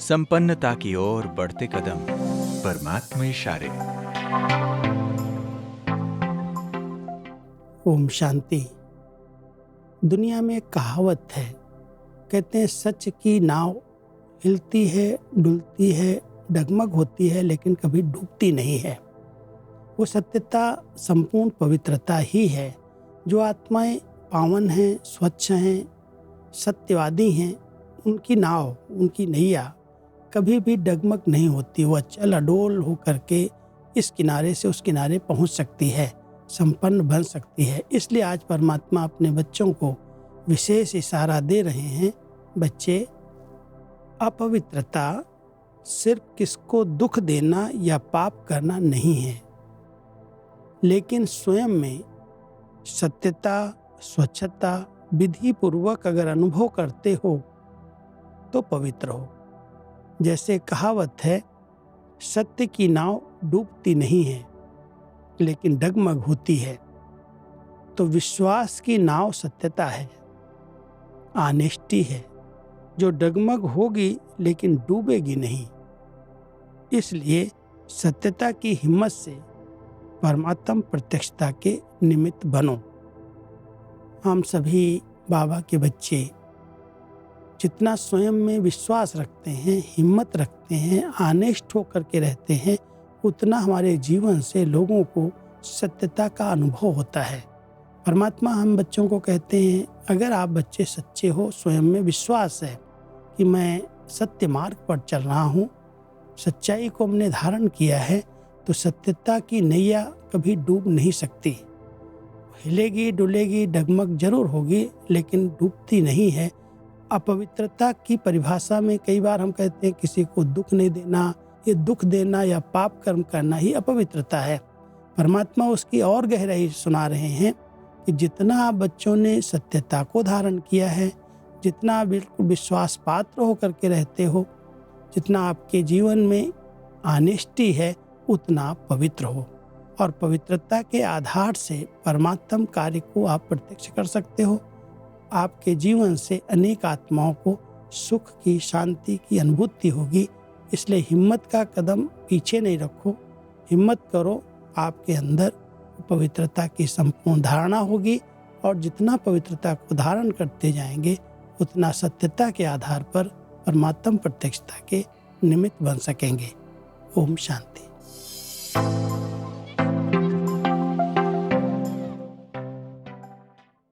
संपन्नता की ओर बढ़ते कदम, परमात्मा इशारे। ओम शांति। दुनिया में एक कहावत है, कहते हैं सच की नाव हिलती है, डुलती है, डगमग होती है, लेकिन कभी डूबती नहीं है। वो सत्यता संपूर्ण पवित्रता ही है। जो आत्माएं पावन हैं, स्वच्छ हैं, सत्यवादी हैं, उनकी नाव, उनकी नैया कभी भी डगमग नहीं होती। वो अचल अडोल होकर के इस किनारे से उस किनारे पहुंच सकती है, संपन्न बन सकती है। इसलिए आज परमात्मा अपने बच्चों को विशेष इशारा दे रहे हैं। बच्चे, अपवित्रता सिर्फ किसको दुख देना या पाप करना नहीं है, लेकिन स्वयं में सत्यता, स्वच्छता विधि पूर्वक अगर अनुभव करते हो तो पवित्र हो। जैसे कहावत है, सत्य की नाव डूबती नहीं है लेकिन डगमग होती है। तो विश्वास की नाव सत्यता है, ऑनेस्टी है, जो डगमग होगी लेकिन डूबेगी नहीं। इसलिए सत्यता की हिम्मत से परमात्म प्रत्यक्षता के निमित्त बनो। हम सभी बाबा के बच्चे जितना स्वयं में विश्वास रखते हैं, हिम्मत रखते हैं, ऑनेस्ट होकर के रहते हैं, उतना हमारे जीवन से लोगों को सत्यता का अनुभव होता है। परमात्मा हम बच्चों को कहते हैं, अगर आप बच्चे सच्चे हो, स्वयं में विश्वास है कि मैं सत्य मार्ग पर चल रहा हूँ, सच्चाई को हमने धारण किया है, तो सत्यता की नैया कभी डूब नहीं सकती। हिलेगी, डुलेगी, डगमग जरूर होगी, लेकिन डूबती नहीं है। अपवित्रता की परिभाषा में कई बार हम कहते हैं किसी को दुख नहीं देना, ये दुख देना या पाप कर्म करना ही अपवित्रता है। परमात्मा उसकी और गहराई सुना रहे हैं कि जितना आप बच्चों ने सत्यता को धारण किया है, जितना बिल्कुल विश्वास पात्र होकर के रहते हो, जितना आपके जीवन में ऑनेस्टी है, उतना आप पवित्र हो। और पवित्रता के आधार से परमात्म कार्य को आप प्रत्यक्ष कर सकते हो। आपके जीवन से अनेक आत्माओं को सुख की, शांति की अनुभूति होगी। इसलिए हिम्मत का कदम पीछे नहीं रखो, हिम्मत करो। आपके अंदर पवित्रता की संपूर्ण धारणा होगी, और जितना पवित्रता को धारण करते जाएंगे, उतना सत्यता के आधार पर परमात्म प्रत्यक्षता के निमित्त बन सकेंगे। ओम शांति।